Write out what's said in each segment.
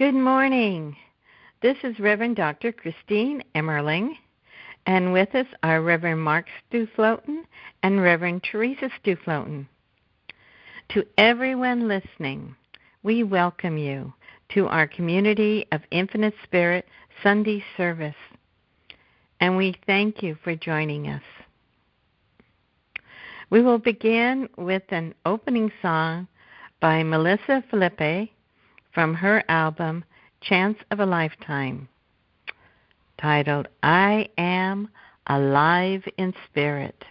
Good morning. This is Reverend Dr. Christine Emmerling, and with us are Reverend Mark Stuefloten and Reverend Teresa Stuefloten. To everyone listening, we welcome you to our Community of Infinite Spirit Sunday service, and we thank you for joining us. We will begin with an opening song by Melissa Felipe from her album Chance of a Lifetime, titled I Am Alive in Spirit.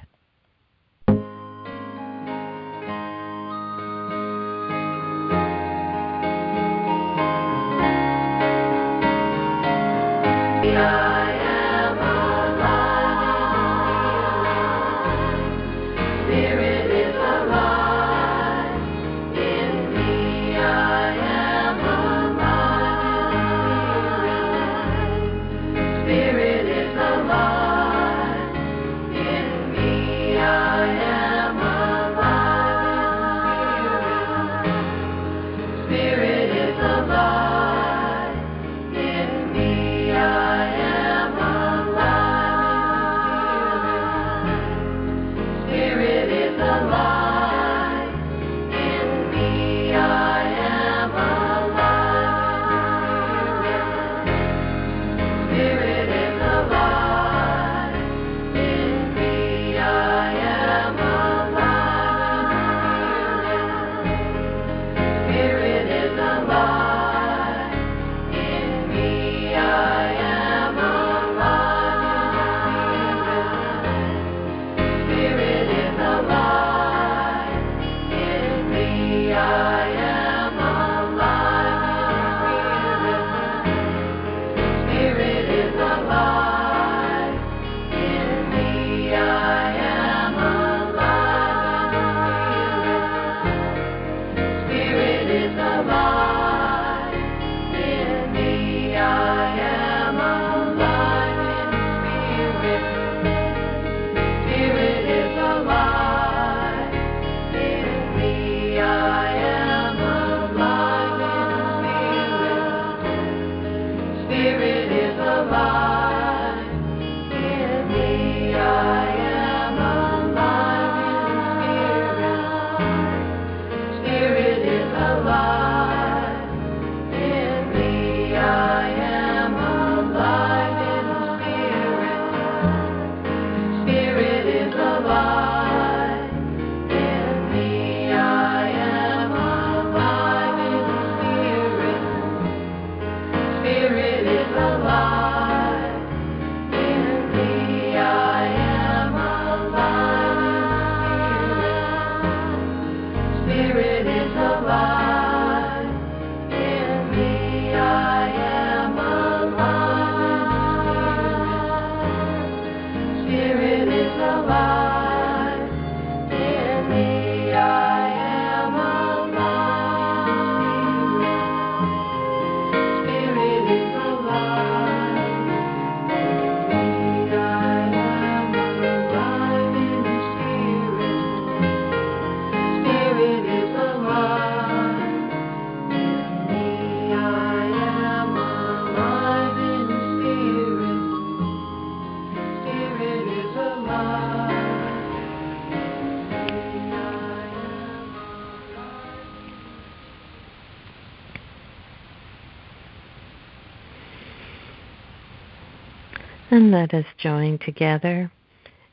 And let us join together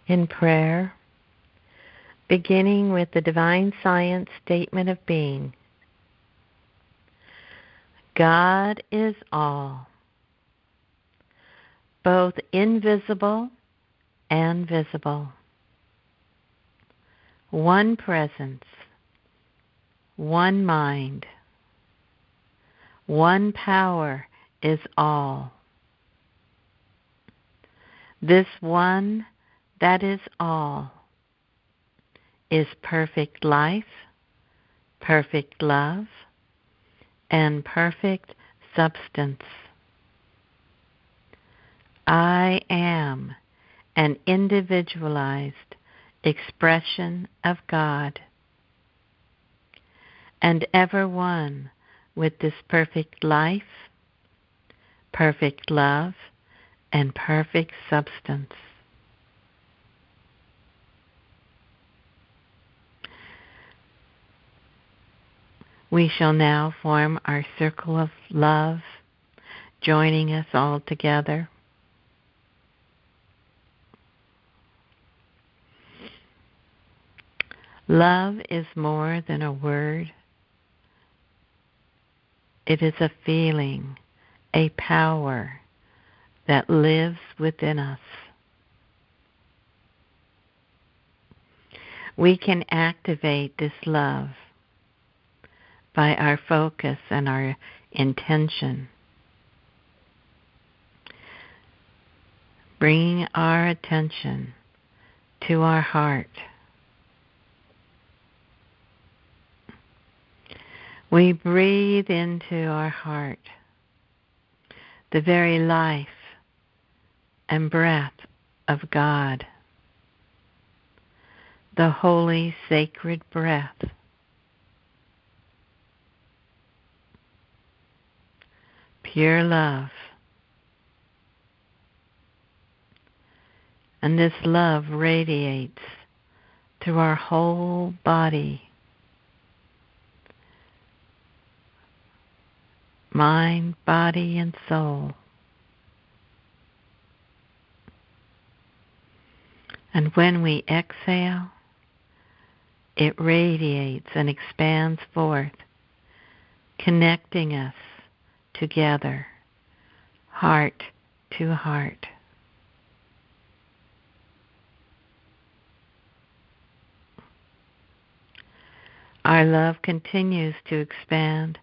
in prayer, beginning with the Divine Science Statement of Being. God is all, both invisible and visible. One presence, one mind, one power is all. This one that is all is perfect life, perfect love, and perfect substance. I am an individualized expression of God, and ever one with this perfect life, perfect love, and perfect substance. We shall now form our circle of love, joining us all together. Love is more than a word. It is a feeling, a power that lives within us. We can activate this love by our focus and our intention, bringing our attention to our heart. We breathe into our heart the very life and breath of God, the holy sacred breath. Pure love. And this love radiates through our whole body, mind, body, and soul. And when we exhale, it radiates and expands forth, connecting us together, heart to heart. Our love continues to expand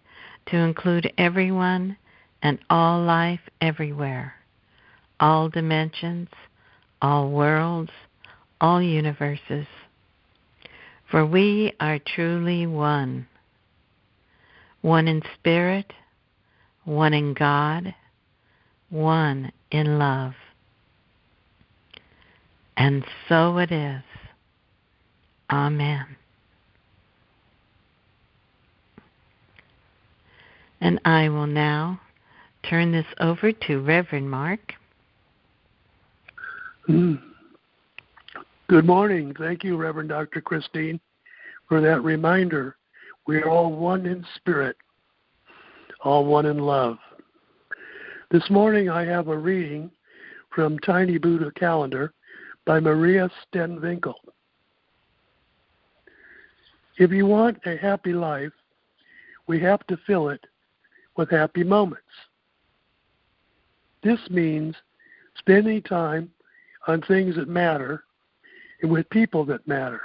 to include everyone and all life everywhere, all dimensions, all worlds, all universes. For we are truly one, one in spirit, one in God, one in love. And so it is. Amen. And I will now turn this over to Reverend Mark. Good morning. Thank you, Reverend Dr. Christine, for that reminder. We are all one in spirit, all one in love. This morning I have a reading from Tiny Buddha Calendar by Maria Stenvinkel. If you want a happy life, we have to fill it with happy moments. This means spending time on things that matter and with people that matter.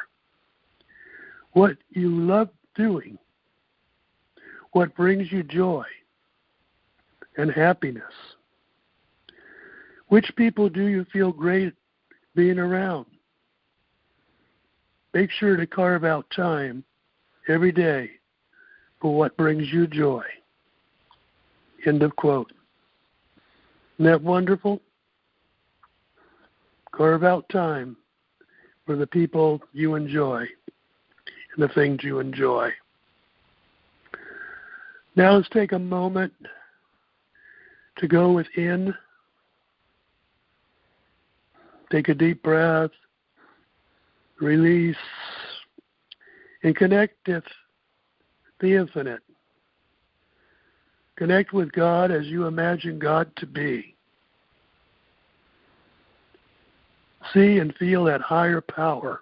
What you love doing, what brings you joy and happiness. Which people do you feel great being around? Make sure to carve out time every day for what brings you joy. End of quote. Isn't that wonderful? Carve out time for the people you enjoy and the things you enjoy. Now let's take a moment to go within. Take a deep breath, release, and connect with the infinite. Connect with God as you imagine God to be. See and feel that higher power.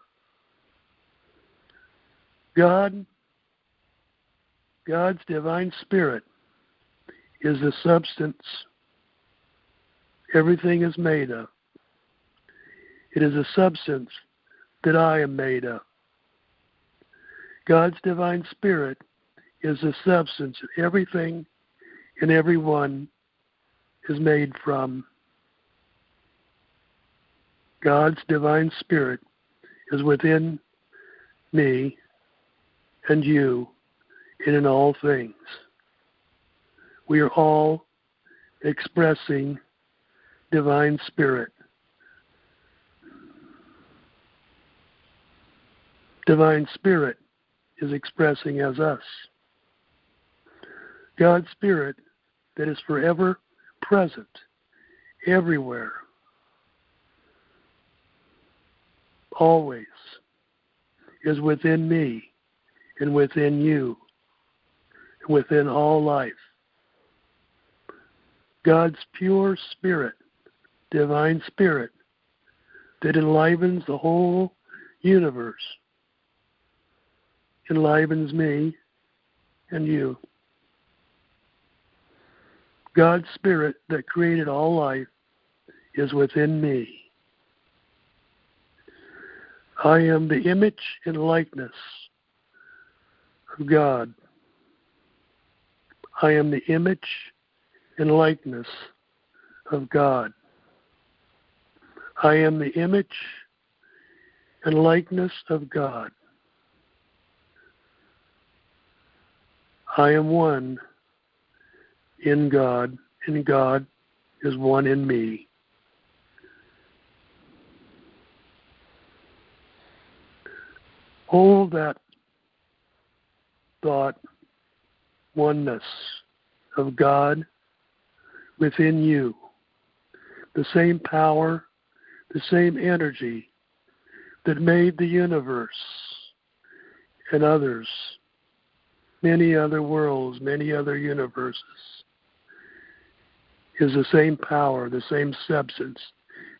God's divine spirit is the substance everything is made of. It is a substance that I am made of. God's divine spirit is the substance that everything and everyone is made from. God's divine spirit is within me and you and in all things. We are all expressing divine spirit. Divine spirit is expressing as us. God's Spirit that is forever present everywhere, always, is within me and within you, and within all life. God's pure Spirit, divine Spirit, that enlivens the whole universe, enlivens me and you. God's Spirit that created all life is within me. I am the image and likeness of God. I am the image and likeness of God. I am the image and likeness of God. I am one in God, and God is one in me. Hold that thought, oneness of God within you, the same power, the same energy that made the universe and others, many other worlds, many other universes, is the same power, the same substance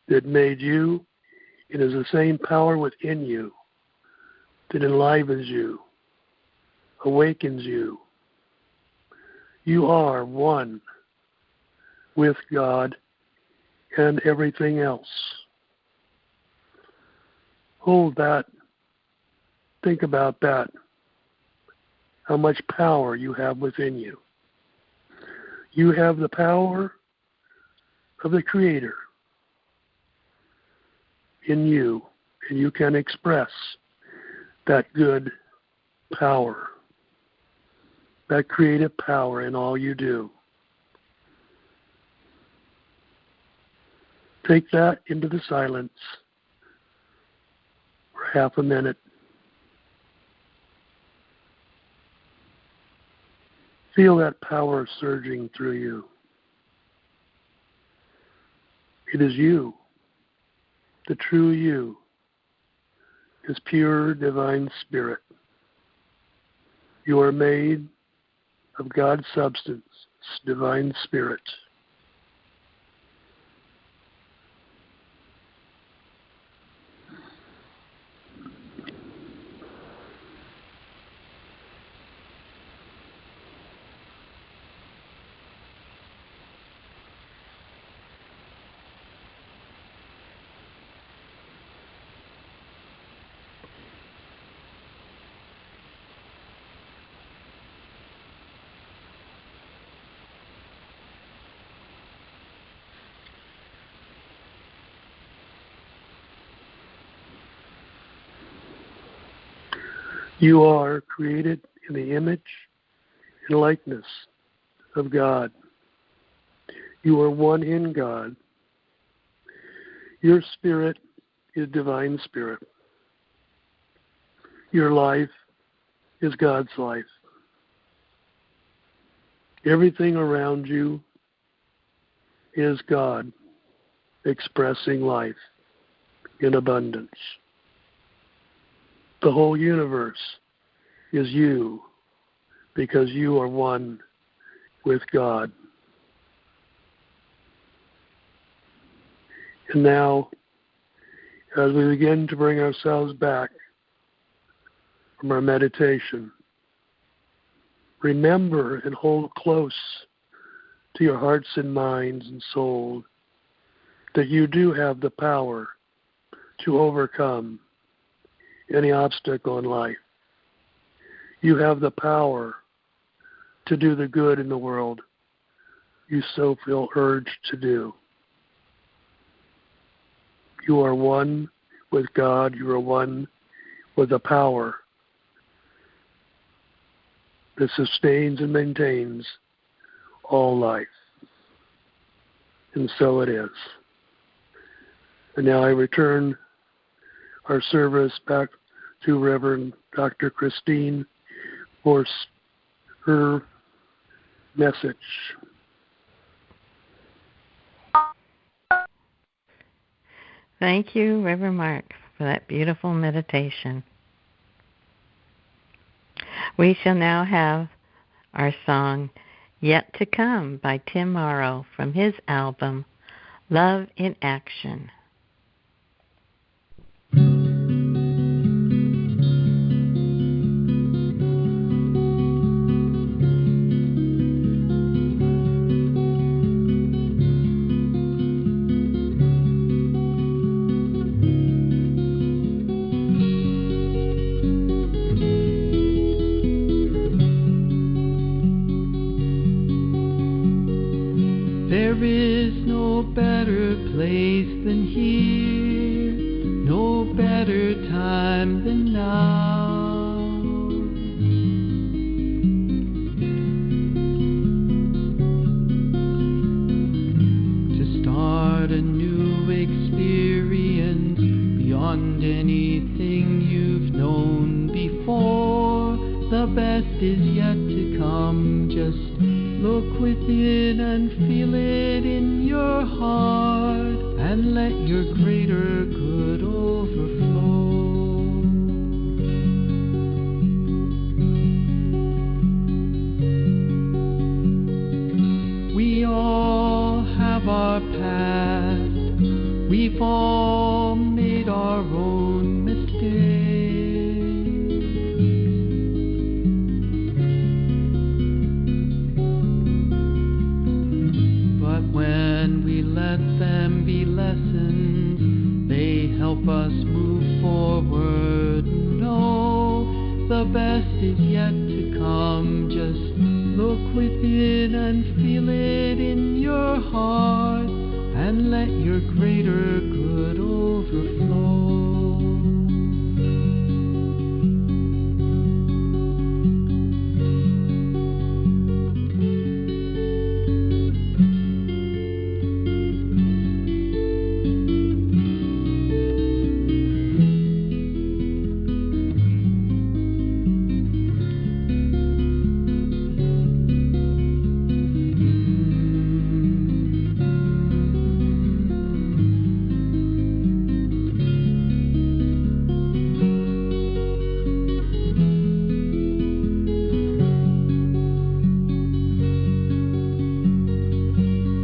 that made you. It is the same power within you that enlivens you, awakens you. You are one with God and everything else. Hold that. Think about that. How much power you have within you. You have the power of the Creator in you, and you can express that good power, that creative power in all you do. Take that into the silence for half a minute. Feel that power surging through you. It is you, the true you, is pure divine spirit. You are made of God's substance, divine spirit. You are created in the image and likeness of God. You are one in God. Your spirit is divine spirit. Your life is God's life. Everything around you is God expressing life in abundance. The whole universe is you because you are one with God. And now, as we begin to bring ourselves back from our meditation, remember and hold close to your hearts and minds and souls that you do have the power to overcome any obstacle in life. You have the power to do the good in the world you so feel urged to do. You are one with God. You are one with the power that sustains and maintains all life. And so it is. And now I return our service back to Reverend Dr. Christine for her message. Thank you, Reverend Mark, for that beautiful meditation. We shall now have our song, Yet to Come, by Tim Morrow, from his album, Love in Action. There is no better place than here, no better time than now, to start a new experience beyond anything you've known before. The best is yet to come. Just look within and feel it in your heart, and let your greater good overflow. We all have our past, we've all made our own mistakes. When we let them be lessons, they help us move forward. No, the best is yet to come. Just look within and feel it in your heart, and let your greater good overflow.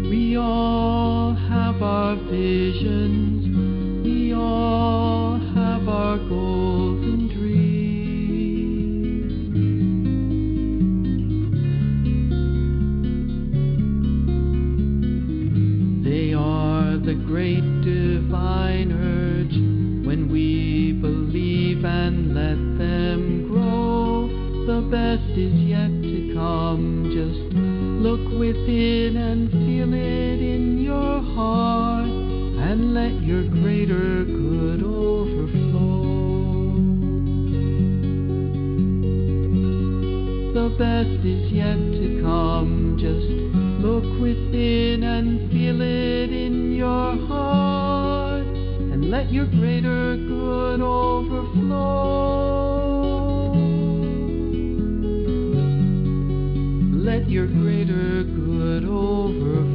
We all have our visions, we all have our goals and dreams. They are the great divine urge when we believe and let them grow. The best is yet to come. Just look within and feel it in your heart, and let your greater good overflow. The best is yet to come. Just look within and feel it in your heart, and let your greater good overflow. Let your greater good overflow.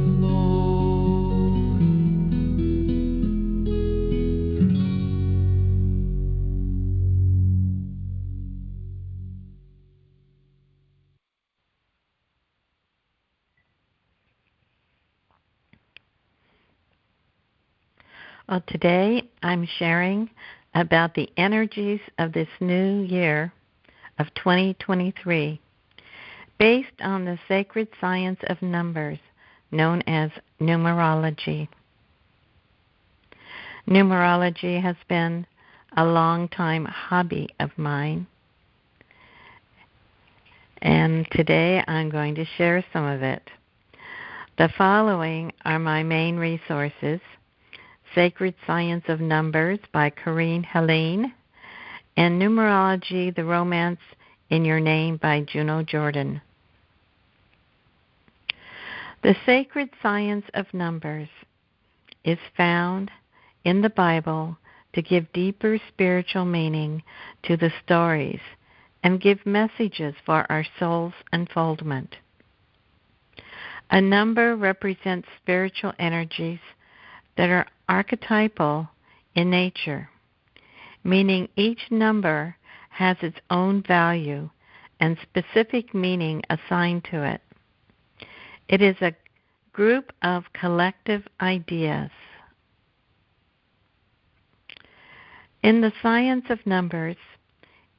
Well, today I'm sharing about the energies of this new year of 2023, based on the sacred science of numbers known as numerology. Numerology has been a long-time hobby of mine, and today I'm going to share some of it. The following are my main resources: Sacred Science of Numbers by Corinne Helene, and Numerology, The Romance in Your Name by Juno Jordan. The sacred science of numbers is found in the Bible to give deeper spiritual meaning to the stories and give messages for our soul's unfoldment. A number represents spiritual energies that are archetypal in nature, meaning each number has its own value and specific meaning assigned to it. It is a group of collective ideas. In the science of numbers,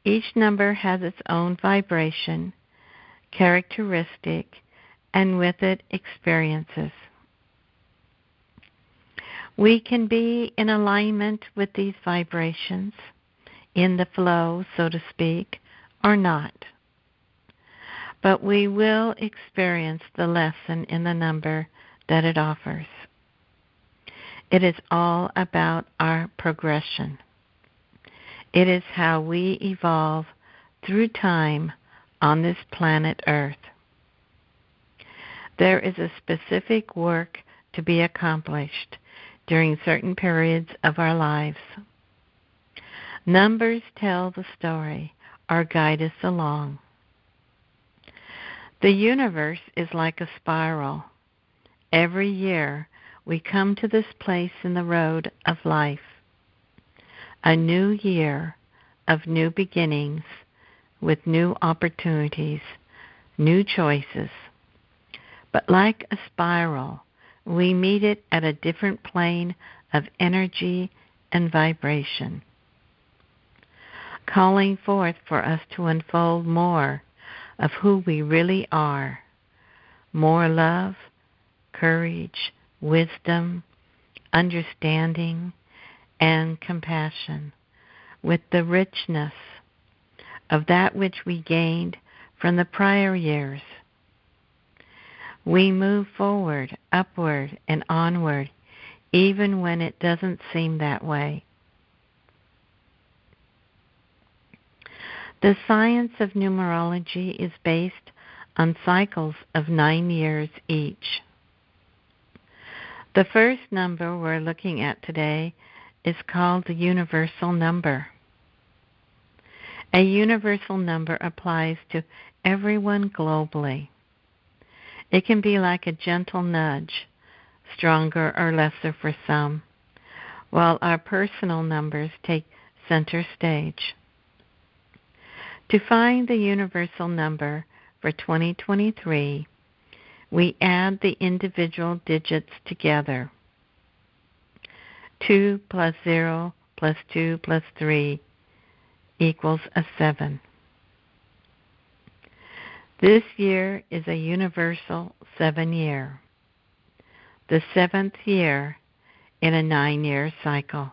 each number has its own vibration, characteristic, and with it experiences. We can be in alignment with these vibrations, in the flow, so to speak, or not. But we will experience the lesson in the number that it offers. It is all about our progression. It is how we evolve through time on this planet Earth. There is a specific work to be accomplished during certain periods of our lives. Numbers tell the story or guide us along. The universe is like a spiral. Every year we come to this place in the road of life. A new year of new beginnings with new opportunities, new choices. But like a spiral, we meet it at a different plane of energy and vibration, calling forth for us to unfold more of who we really are. More love, courage, wisdom, understanding, and compassion, with the richness of that which we gained from the prior years. We move forward, upward, and onward, even when it doesn't seem that way. The science of numerology is based on cycles of 9 years each. The first number we're looking at today is called the universal number. A universal number applies to everyone globally. It can be like a gentle nudge, stronger or lesser for some, while our personal numbers take center stage. To find the universal number for 2023, we add the individual digits together. 2 plus 0 plus 2 plus 3 equals a 7. This year is a universal 7 year, the 7th year in a 9-year cycle.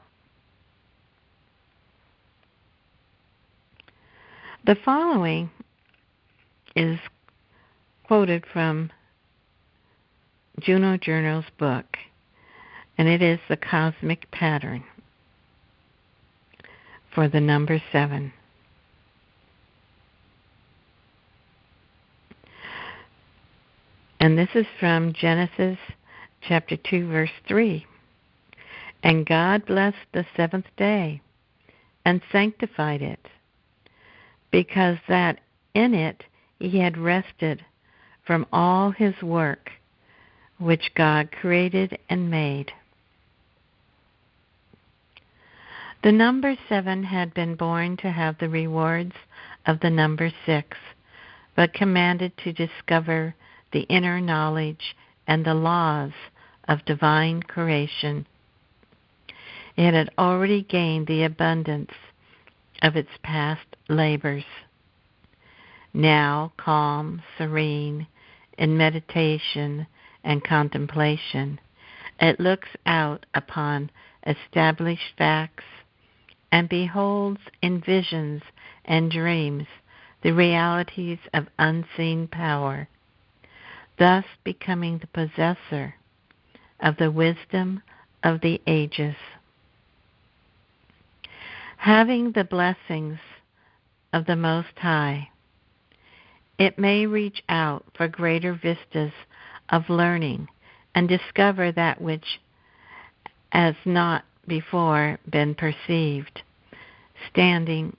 The following is quoted from Juno Journal's book, and it is the cosmic pattern for the number 7. And this is from Genesis chapter 2, verse 3. And God blessed the 7th day and sanctified it, because that in it he had rested from all his work which God created and made. The number 7 had been born to have the rewards of the number 6, but commanded to discover the inner knowledge and the laws of divine creation. It had already gained the abundance of its past labors. Now calm, serene, in meditation and contemplation, it looks out upon established facts and beholds in visions and dreams the realities of unseen power, thus becoming the possessor of the wisdom of the ages. Having the blessings of the Most High, it may reach out for greater vistas of learning and discover that which has not before been perceived, standing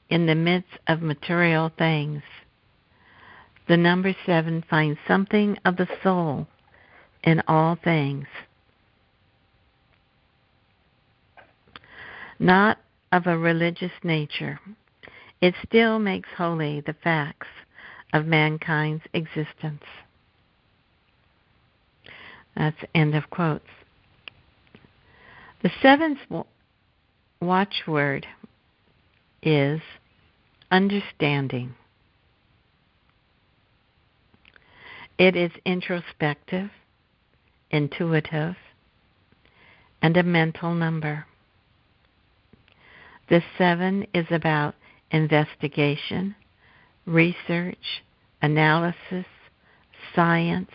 in the midst of material things. The number 7 finds something of the soul in all things, not of a religious nature. It still makes holy the facts of mankind's existence. That's end of quotes. The 7th watchword is understanding. It is introspective, intuitive, and a mental number. The 7 is about investigation, research, analysis, science,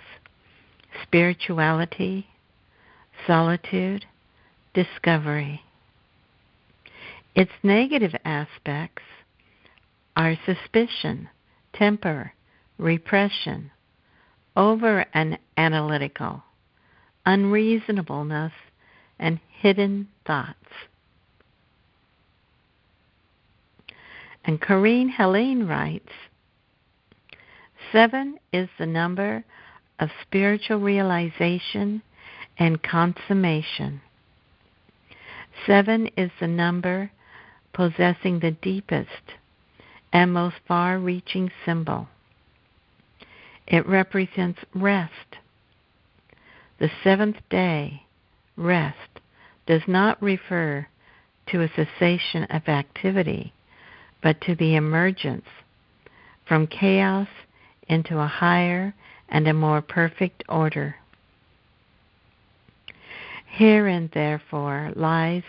spirituality, solitude, discovery. Its negative aspects are suspicion, temper, repression, over-analytical, unreasonableness, and hidden thoughts. And Corinne Helene writes, 7 is the number of spiritual realization and consummation. 7 is the number possessing the deepest and most far-reaching symbol. It represents rest. The 7th day, rest, does not refer to a cessation of activity, but to the emergence from chaos into a higher and a more perfect order. Herein, therefore, lies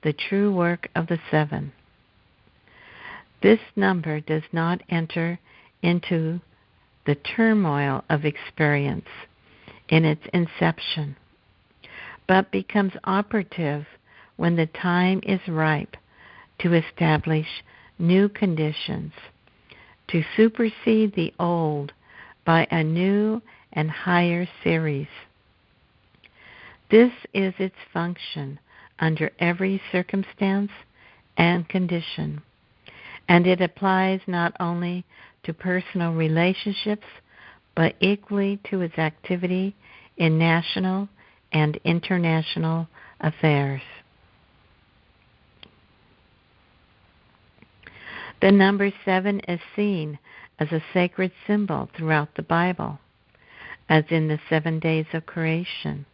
the true work of the 7. This number does not enter into the turmoil of experience in its inception, but becomes operative when the time is ripe to establish new conditions, to supersede the old by a new and higher series. This is its function under every circumstance and condition, and it applies not only to personal relationships, but equally to its activity in national and international affairs. The number 7 is seen as a sacred symbol throughout the Bible, as in the 7 days of creation.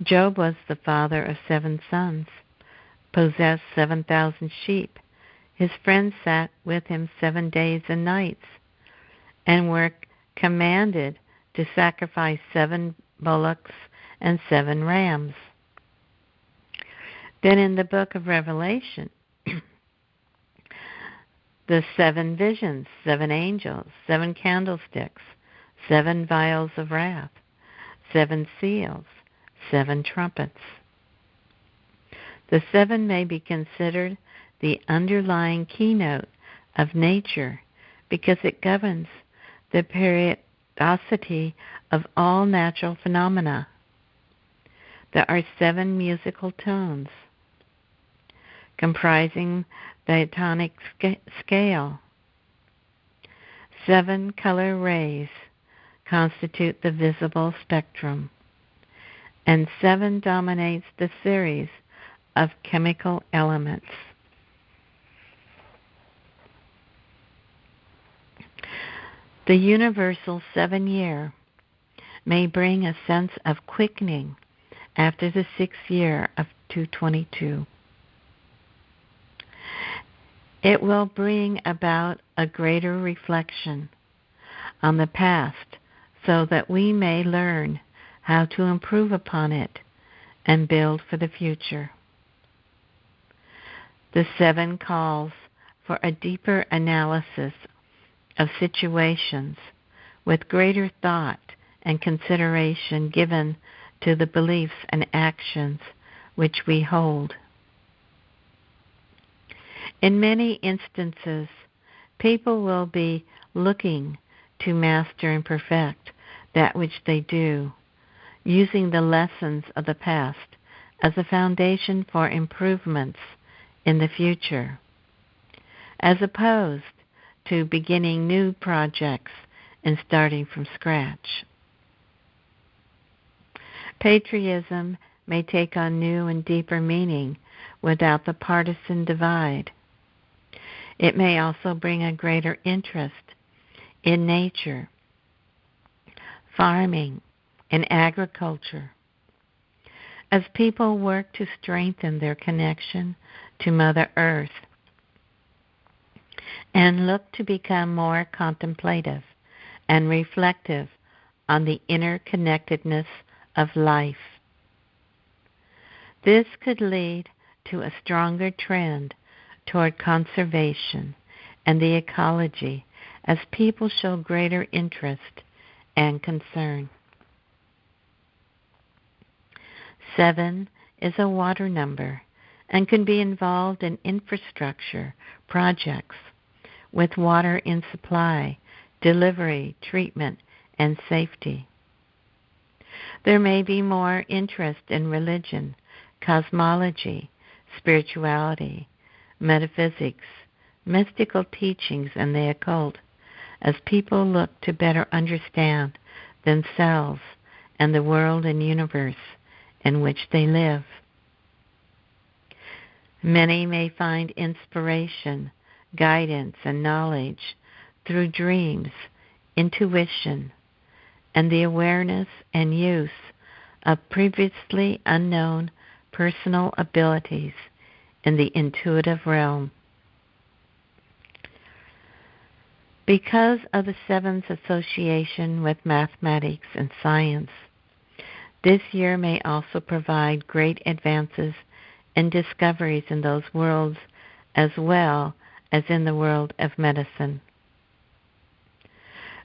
Job was the father of 7 sons, possessed 7,000 sheep. His friends sat with him 7 days and nights, and were commanded to sacrifice 7 bullocks and 7 rams. Then in the book of Revelation, the 7 visions, 7 angels, 7 candlesticks, 7 vials of wrath, 7 seals, 7 trumpets. The 7 may be considered the underlying keynote of nature because it governs the periodicity of all natural phenomena. There are 7 musical tones comprising the tonic scale. 7 color rays constitute the visible spectrum, and 7 dominates the series of chemical elements. The universal 7-year may bring a sense of quickening after the 6th year of 222. It will bring about a greater reflection on the past so that we may learn how to improve upon it and build for the future. The 7 calls for a deeper analysis of situations with greater thought and consideration given to the beliefs and actions which we hold. In many instances, people will be looking to master and perfect that which they do, using the lessons of the past as a foundation for improvements in the future, as opposed to beginning new projects and starting from scratch. Patriotism may take on new and deeper meaning without the partisan divide. It may also bring a greater interest in nature, farming, and agriculture, as people work to strengthen their connection to Mother Earth and look to become more contemplative and reflective on the interconnectedness of life. This could lead to a stronger trend toward conservation and the ecology as people show greater interest and concern. 7 is a water number and can be involved in infrastructure projects with water in supply, delivery, treatment, and safety. There may be more interest in religion, cosmology, spirituality, metaphysics, mystical teachings, and the occult, as people look to better understand themselves and the world and universe in which they live. Many may find inspiration, guidance, and knowledge through dreams, intuition, and the awareness and use of previously unknown personal abilities in the intuitive realm. Because of the 7's association with mathematics and science, this year may also provide great advances and discoveries in those worlds as well as in the world of medicine.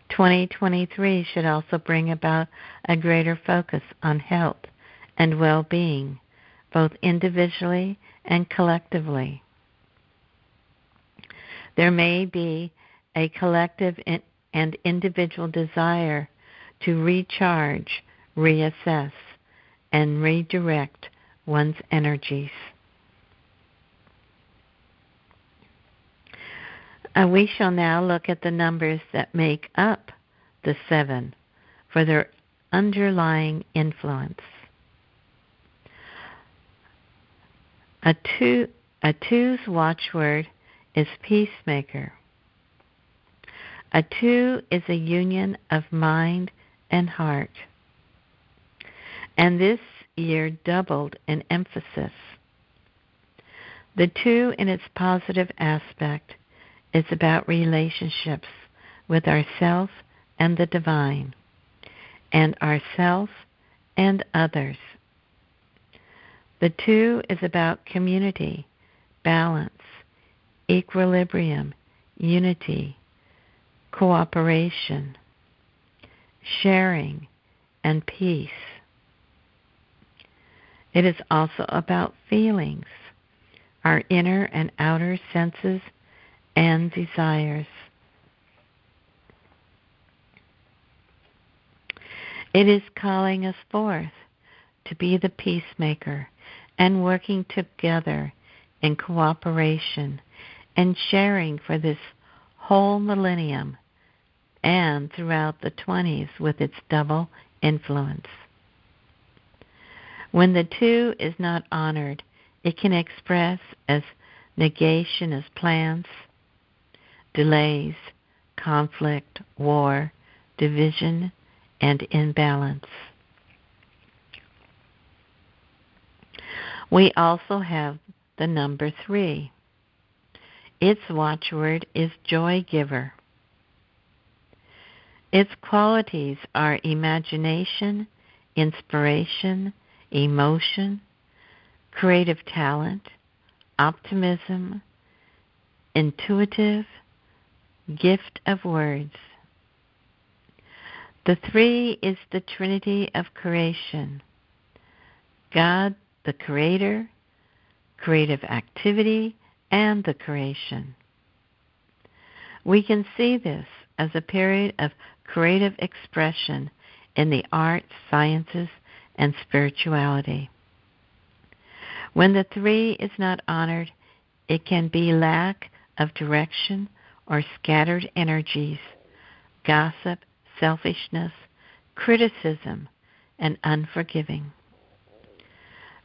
2023 should also bring about a greater focus on health and well-being, both individually and collectively. There may be a collective and individual desire to recharge, reassess, and redirect one's energies. We shall now look at the numbers that make up the 7 for their underlying influence. A two's watchword is peacemaker. A 2 is a union of mind and heart, and this year doubled in emphasis. The 2 in its positive aspect is about relationships with ourself and the divine, and ourself and others. The 2 is about community, balance, equilibrium, unity, cooperation, sharing, and peace. It is also about feelings, our inner and outer senses and desires. It is calling us forth to be the peacemaker and working together in cooperation and sharing for this whole millennium and throughout the 20s with its double influence. When the 2 is not honored, it can express as negation of plans, delays, conflict, war, division, and imbalance. We also have the number 3. Its watchword is joy giver. Its qualities are imagination, inspiration, emotion, creative talent, optimism, intuitive, gift of words. The 3 is the Trinity of creation. God, the Creator, creative activity, and the creation. We can see this as a period of creative expression in the arts, sciences, and spirituality. When the 3 is not honored, it can be lack of direction or scattered energies, gossip, selfishness, criticism, and unforgiving.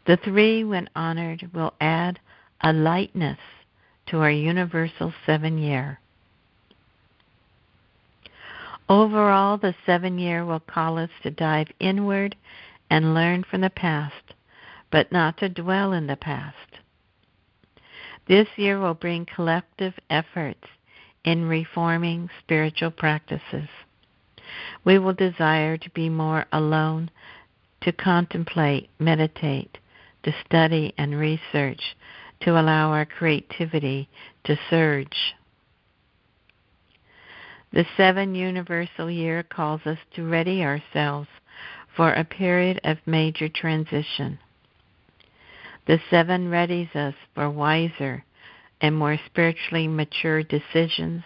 The three, when honored, will add a lightness to our universal 7-year. Overall, the 7-year will call us to dive inward and learn from the past, but not to dwell in the past. This year will bring collective efforts in reforming spiritual practices. We will desire to be more alone, to contemplate, meditate, to study and research, to allow our creativity to surge. The 7 universal year calls us to ready ourselves for a period of major transition. The 7 readies us for wiser and more spiritually mature decisions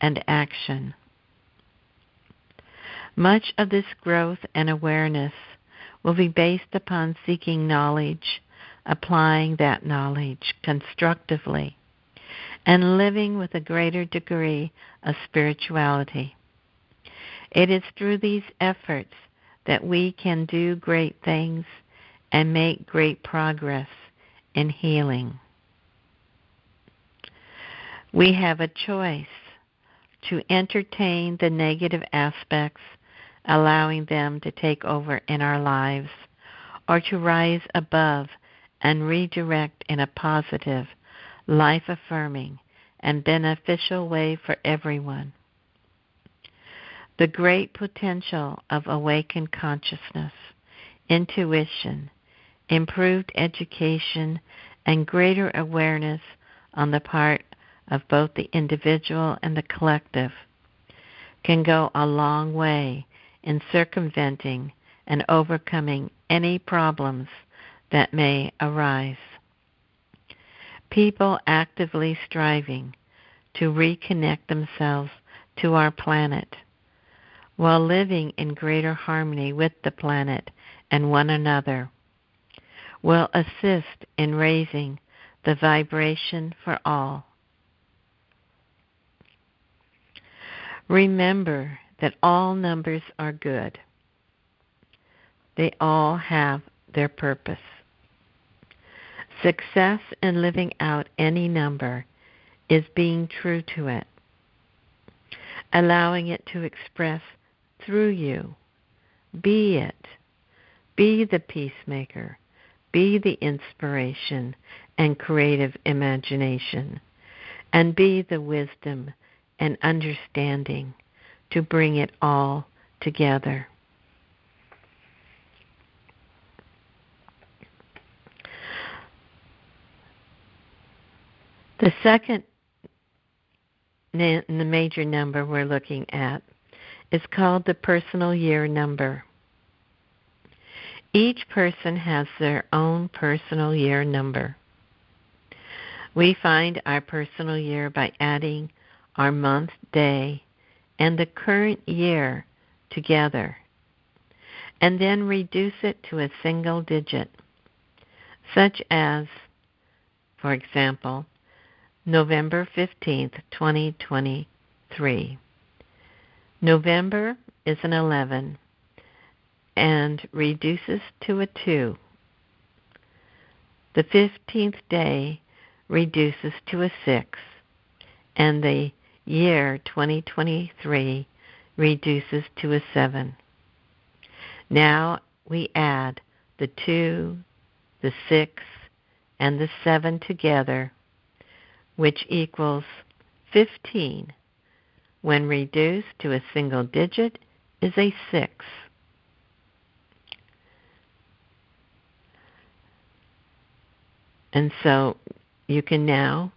and action. Much of this growth and awareness will be based upon seeking knowledge, applying that knowledge constructively, and living with a greater degree of spirituality. It is through these efforts that we can do great things and make great progress in healing. We have a choice to entertain the negative aspects, allowing them to take over in our lives, or to rise above and redirect in a positive, life-affirming, and beneficial way for everyone. The great potential of awakened consciousness, intuition, improved education, and greater awareness on the part of both the individual and the collective can go a long way in circumventing and overcoming any problems that may arise. People actively striving to reconnect themselves to our planet while living in greater harmony with the planet and one another will assist in raising the vibration for all. Remember that all numbers are good. They all have their purpose. Success in living out any number is being true to it, allowing it to express through you. Be it. Be the peacemaker. Be the inspiration and creative imagination. And be the wisdom and understanding to bring it all together. The second the major number we're looking at is called the personal year number. Each person has their own personal year number. We find our personal year by adding our month, day, and the current year together, and then reduce it to a single digit, such as, for example, November 15th, 2023. November is an 11 and reduces to a 2. The 15th day reduces to a 6, and the year 2023 reduces to a 7. Now we add the 2, the 6, and the 7 together, which equals 15. When reduced to a single digit is a 6. And so you can now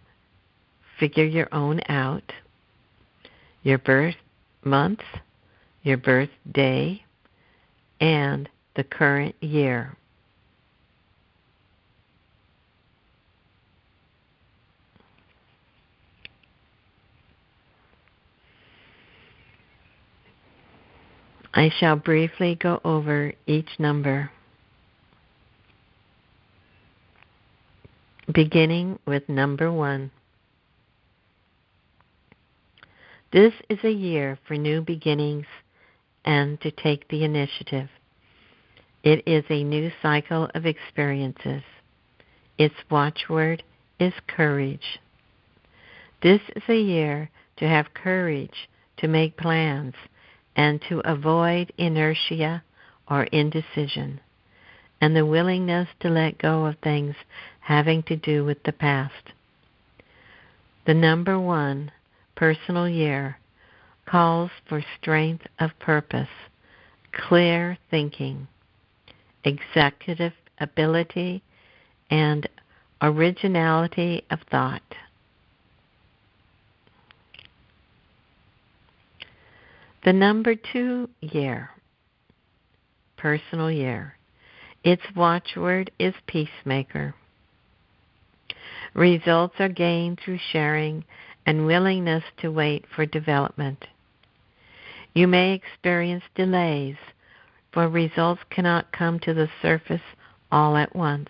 figure your own out, your birth month, your birth day, and the current year. I shall briefly go over each number, beginning with number 1. This is a year for new beginnings and to take the initiative. It is a new cycle of experiences. Its watchword is courage. This is a year to have courage to make plans and to avoid inertia or indecision, and the willingness to let go of things having to do with the past. The number 1 personal year calls for strength of purpose, clear thinking, executive ability, and originality of thought. The number 2 year, personal year, its watchword is peacemaker. Results are gained through sharing and willingness to wait for development. You may experience delays, for results cannot come to the surface all at once.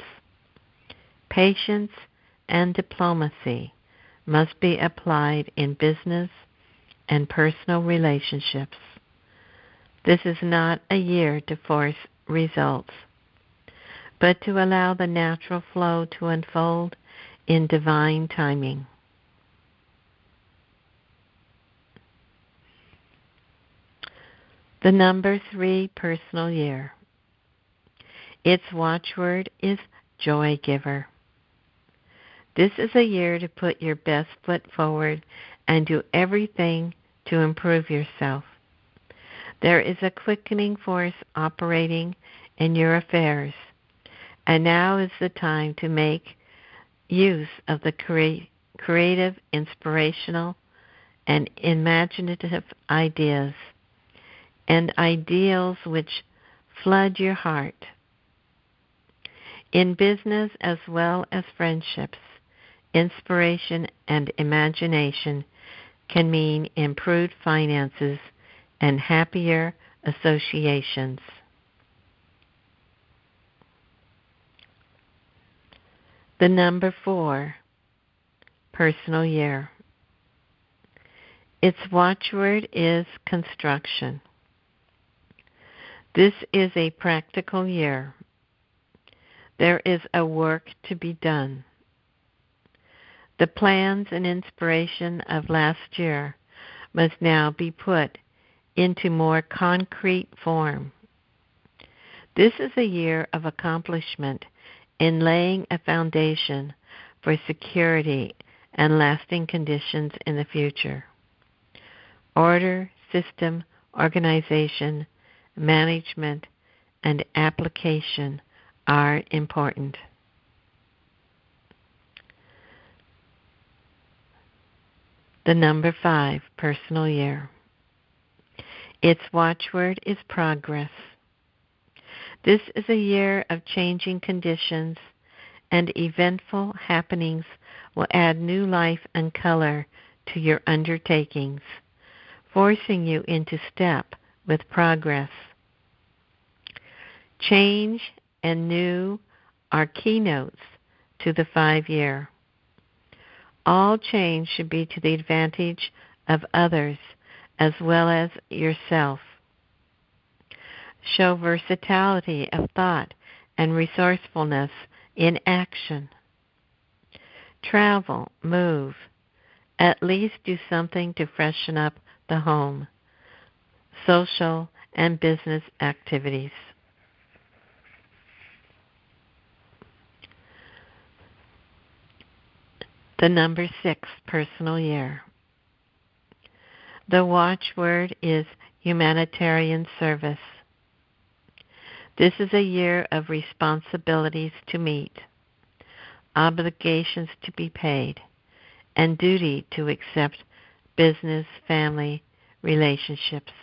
Patience and diplomacy must be applied in business and personal relationships. This is not a year to force results, but to allow the natural flow to unfold in divine timing. The number 3 personal year. Its watchword is joy giver. This is a year to put your best foot forward and do everything to improve yourself. There is a quickening force operating in your affairs, and now is the time to make use of the creative, inspirational, and imaginative ideas and ideals which flood your heart. In business as well as friendships, inspiration and imagination can mean improved finances and happier associations. The number 4, personal year. Its watchword is construction. This is a practical year. There is a work to be done. The plans and inspiration of last year must now be put into more concrete form. This is a year of accomplishment in laying a foundation for security and lasting conditions in the future. Order, system, organization, management, and application are important. The number 5, personal year. Its watchword is progress. This is a year of changing conditions, and eventful happenings will add new life and color to your undertakings, forcing you into step with progress. Change and new are keynotes to the 5-year. All change should be to the advantage of others as well as yourself. Show versatility of thought and resourcefulness in action. Travel, move. At least do something to freshen up the home. Social and business activities. The number 6, personal year. The watchword is humanitarian service. This is a year of responsibilities to meet, obligations to be paid, and duty to accept business, family, relationships.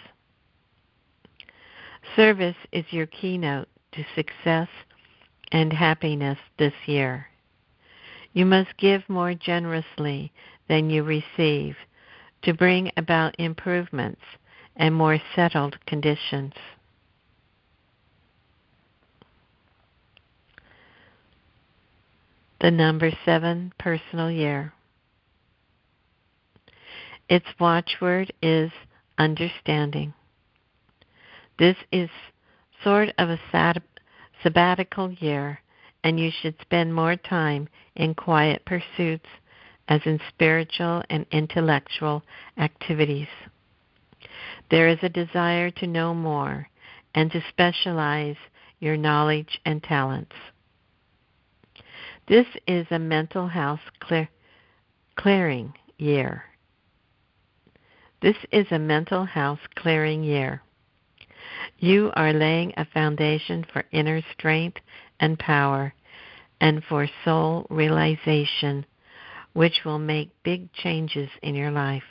Service is your keynote to success and happiness this year. You must give more generously than you receive to bring about improvements and more settled conditions. The number 7, personal year. Its watchword is understanding. This is sort of a sabbatical year, and you should spend more time in quiet pursuits as in spiritual and intellectual activities. There is a desire to know more and to specialize your knowledge and talents. This is a mental house clearing year. This is a mental house clearing year. You are laying a foundation for inner strength and power and for soul realization, which will make big changes in your life.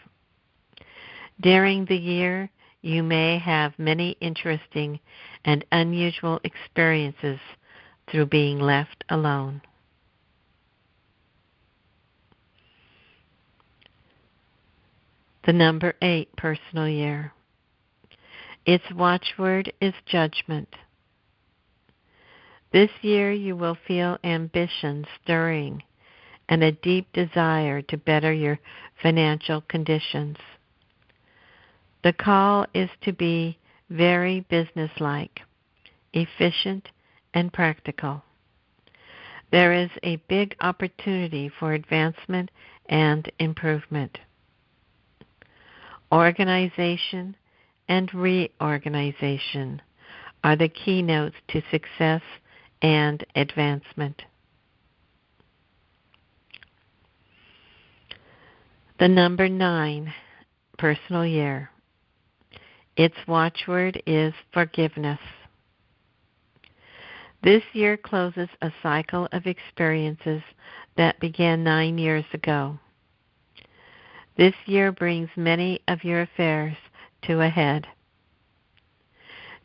During the year, you may have many interesting and unusual experiences through being left alone. The number 8 personal year. Its watchword is judgment. This year you will feel ambition stirring and a deep desire to better your financial conditions. The call is to be very businesslike, efficient, and practical. There is a big opportunity for advancement and improvement. Organization and reorganization are the keynotes to success and advancement. The number 9 personal year. Its watchword is forgiveness. This year closes a cycle of experiences that began 9 years ago. This year brings many of your affairs to a head.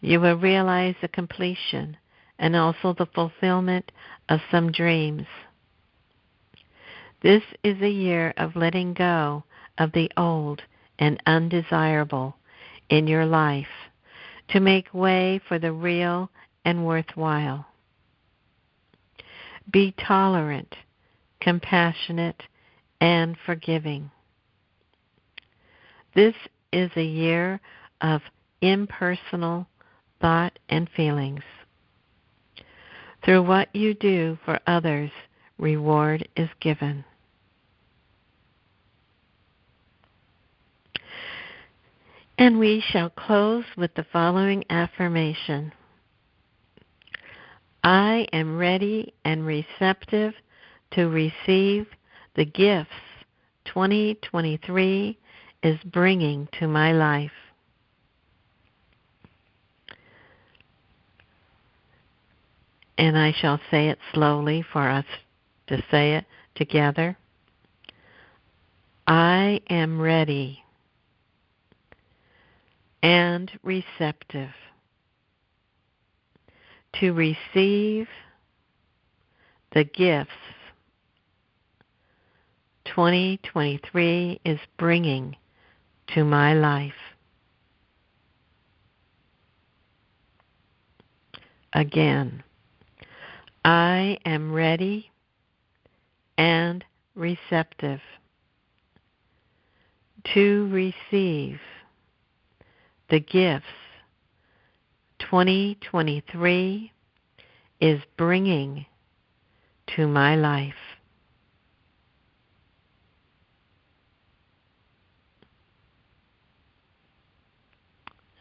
You will realize the completion and also the fulfillment of some dreams. This is a year of letting go of the old and undesirable in your life to make way for the real and worthwhile. Be tolerant, compassionate, and forgiving. This is a year of impersonal thought and feelings. Through what you do for others, reward is given. And we shall close with the following affirmation. I am ready and receptive to receive the gifts 2023 is bringing to my life. And I shall say it slowly for us to say it together. I am ready and receptive to receive the gifts 2023 is bringing to my life. Again, I am ready and receptive to receive the gifts 2023 is bringing to my life.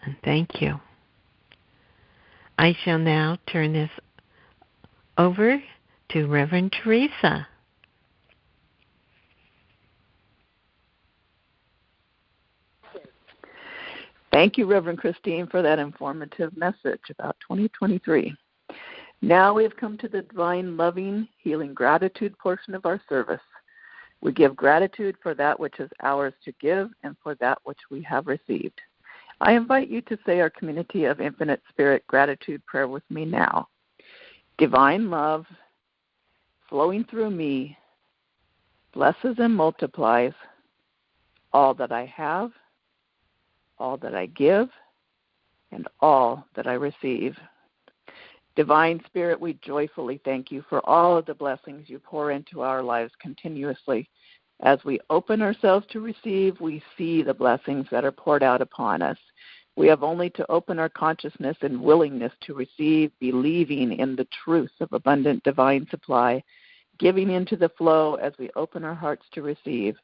And thank you. I shall now turn this over to Reverend Teresa. Thank you, Reverend Christine, for that informative message about 2023. Now we have come to the divine, loving, healing gratitude portion of our service. We give gratitude for that which is ours to give and for that which we have received. I invite you to say our Community of Infinite Spirit gratitude prayer with me now. Divine love flowing through me blesses and multiplies all that I have, all that I give, and all that I receive. Divine Spirit, we joyfully thank you for all of the blessings you pour into our lives continuously. As we open ourselves to receive, we see the blessings that are poured out upon us. We have only to open our consciousness and willingness to receive, believing in the truth of abundant divine supply, giving into the flow as we open our hearts to receive.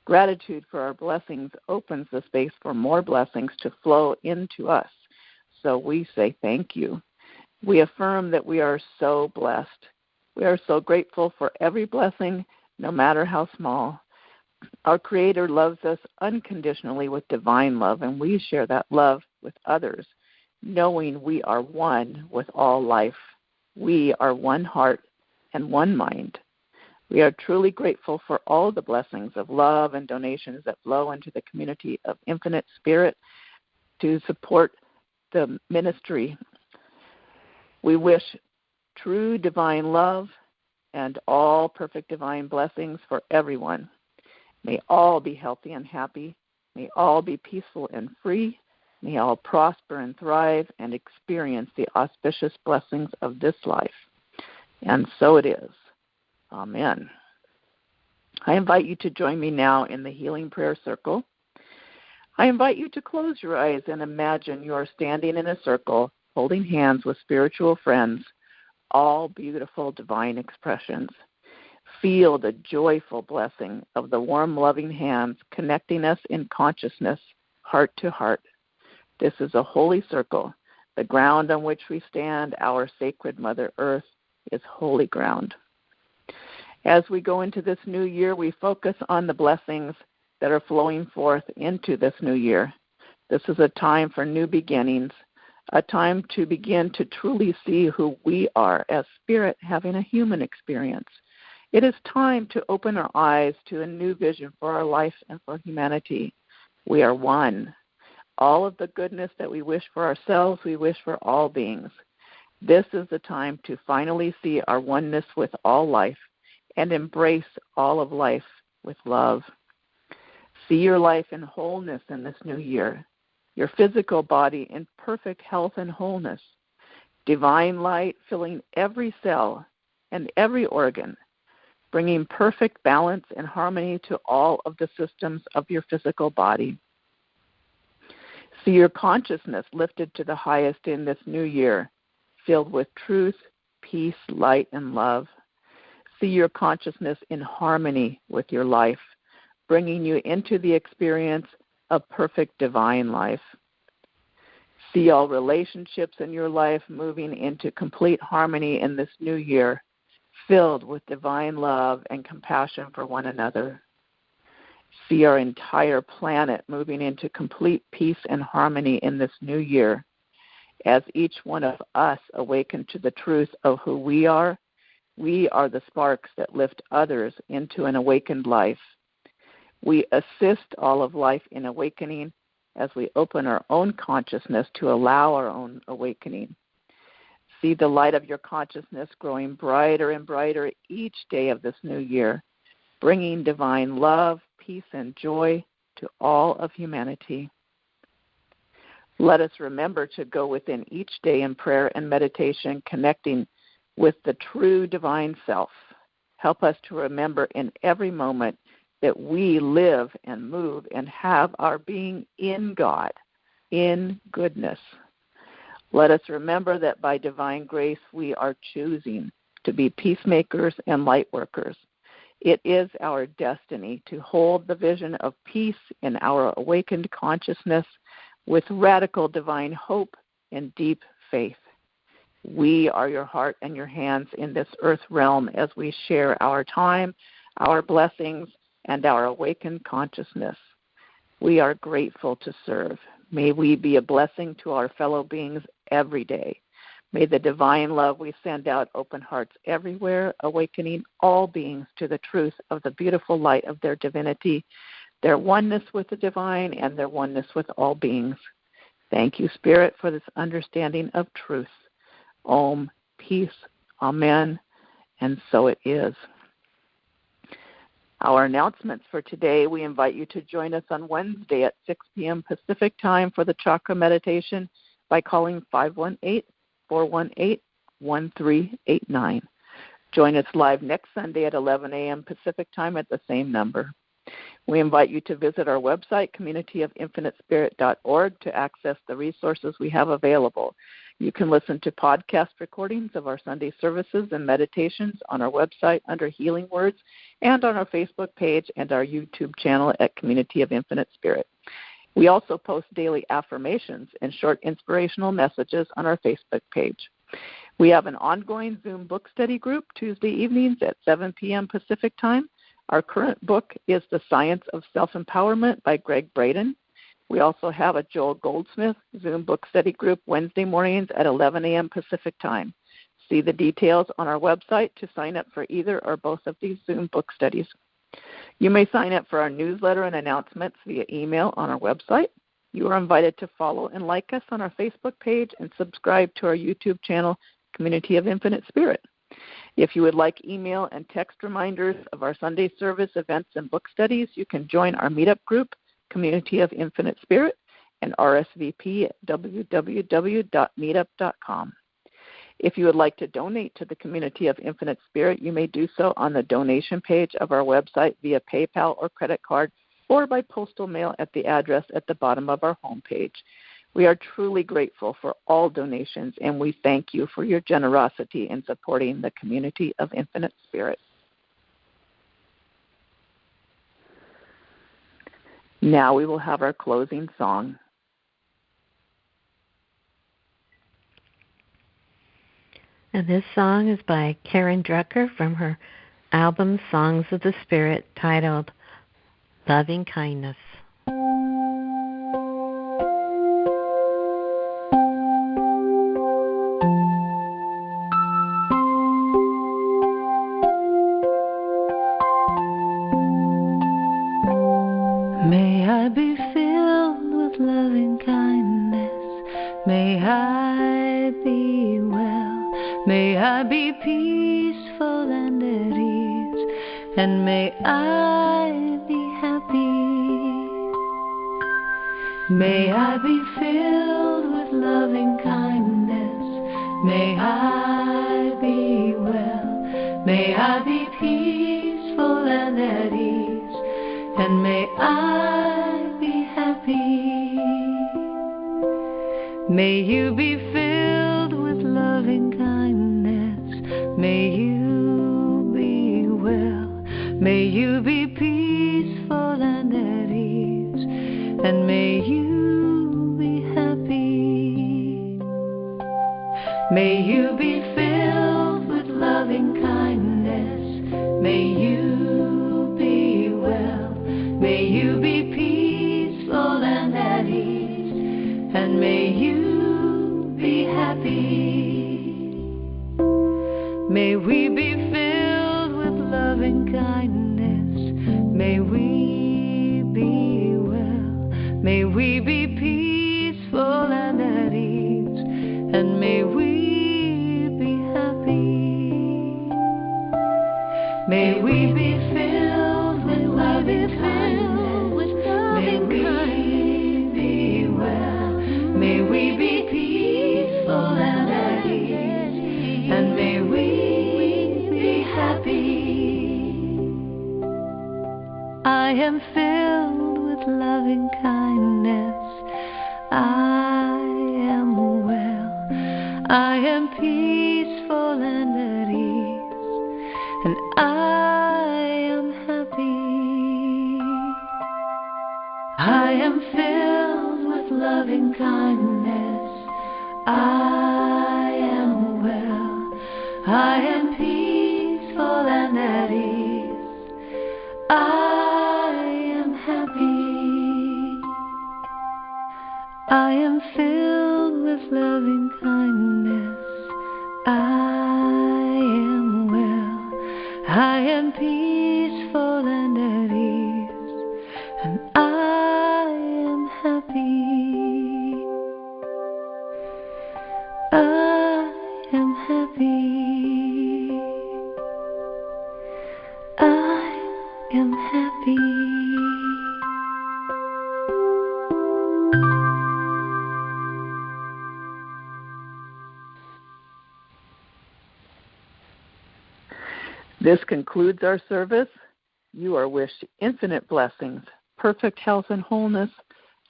Gratitude for our blessings opens the space for more blessings to flow into us. So we say thank you. We affirm that we are so blessed. We are so grateful for every blessing, no matter how small. Our Creator loves us unconditionally with divine love, and we share that love with others, knowing we are one with all life. We are one heart and one mind. We are truly grateful for all the blessings of love and donations that flow into the community of Infinite Spirit to support the ministry. We wish true divine love and all perfect divine blessings for everyone. May all be healthy and happy. May all be peaceful and free. May all prosper and thrive and experience the auspicious blessings of this life. And so it is. Amen. I invite you to join me now in the Healing Prayer Circle. I invite you to close your eyes and imagine you are standing in a circle, holding hands with spiritual friends, all beautiful divine expressions. Feel the joyful blessing of the warm, loving hands connecting us in consciousness, heart to heart. This is a holy circle. The ground on which we stand, our sacred Mother Earth, is holy ground. As we go into this new year, we focus on the blessings that are flowing forth into this new year. This is a time for new beginnings, a time to begin to truly see who we are as spirit having a human experience. It is time to open our eyes to a new vision for our life and for humanity. We are one. All of the goodness that we wish for ourselves, we wish for all beings. This is the time to finally see our oneness with all life and embrace all of life with love. See your life in wholeness in this new year, your physical body in perfect health and wholeness, divine light filling every cell and every organ, bringing perfect balance and harmony to all of the systems of your physical body. See your consciousness lifted to the highest in this new year, filled with truth, peace, light, and love. See your consciousness in harmony with your life, bringing you into the experience of perfect divine life. See all relationships in your life moving into complete harmony in this new year, filled with divine love and compassion for one another. See our entire planet moving into complete peace and harmony in this new year, as each one of us awaken to the truth of who we are. We are the sparks that lift others into an awakened life. We assist all of life in awakening as we open our own consciousness to allow our own awakening. See the light of your consciousness growing brighter and brighter each day of this new year, bringing divine love, peace, and joy to all of humanity. Let us remember to go within each day in prayer and meditation, connecting with the true divine self. Help us to remember in every moment that we live and move and have our being in God, in goodness. Let us remember that by divine grace we are choosing to be peacemakers and light workers. It is our destiny to hold the vision of peace in our awakened consciousness with radical divine hope and deep faith. We are your heart and your hands in this earth realm as we share our time, our blessings, and our awakened consciousness. We are grateful to serve. May we be a blessing to our fellow beings every day. May the divine love we send out open hearts everywhere, awakening all beings to the truth of the beautiful light of their divinity, their oneness with the divine, and their oneness with all beings. Thank you, Spirit, for this understanding of truth. Om, peace, amen, and so it is. Our announcements for today, we invite you to join us on Wednesday at 6 p.m. Pacific time for the chakra meditation by calling 518-418-1389. Join us live next Sunday at 11 a.m. Pacific time at the same number. We invite you to visit our website, communityofinfinitespirit.org, to access the resources we have available. You can listen to podcast recordings of our Sunday services and meditations on our website under Healing Words and on our Facebook page and our YouTube channel at Community of Infinite Spirit. We also post daily affirmations and short inspirational messages on our Facebook page. We have an ongoing Zoom book study group Tuesday evenings at 7 p.m. Pacific Time. Our current book is The Science of Self-Empowerment by Greg Braden. We also have a Joel Goldsmith Zoom book study group Wednesday mornings at 11 a.m. Pacific Time. See the details on our website to sign up for either or both of these Zoom book studies. You may sign up for our newsletter and announcements via email on our website. You are invited to follow and like us on our Facebook page and subscribe to our YouTube channel, Community of Infinite Spirit. If you would like email and text reminders of our Sunday service events and book studies, you can join our meetup group, Community of Infinite Spirit, and RSVP at www.meetup.com. If you would like to donate to the Community of Infinite Spirit, you may do so on the donation page of our website via PayPal or credit card or by postal mail at the address at the bottom of our homepage. We are truly grateful for all donations, and we thank you for your generosity in supporting the Community of Infinite Spirit. Now we will have our closing song. And this song is by Karen Drucker from her album Songs of the Spirit, titled Loving Kindness. May I be filled with loving kindness. May I be well. May I be peaceful and at ease. And may I be happy. May I be filled with loving kindness. May I be well. May I be peaceful and at ease. And may I be happy. May you be filled with loving kindness. May you be well. May you be peaceful and at ease. And may you be happy. May you be filled with loving kindness. May you be well. May you be peaceful and at ease, and may you be happy. May we be filled with loving kindness. May we be well. May we be peaceful and at ease, and may we be happy. May we be filled with loving kindness. May we be well. May we be peaceful and at ease. And may we be happy. I am filled with loving kindness. I am well. I am peaceful and at ease. And I am happy. I am filled with loving kindness. I am well. I am peaceful and at ease. I am happy. I am filled with loving kindness. I am well. I am peaceful and at ease. And I am happy. I am happy. I am happy. This concludes our service. you are wished infinite blessings, perfect health and wholeness,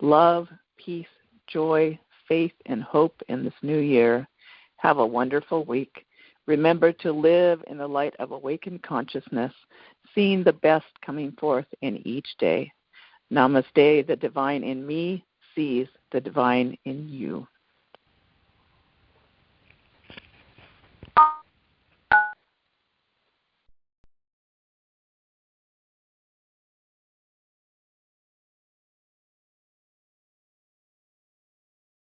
love, peace, joy, faith, and hope in this new year. Have a wonderful week. Remember to live in the light of awakened consciousness, seeing the best coming forth in each day. Namaste, the divine in me sees the divine in you.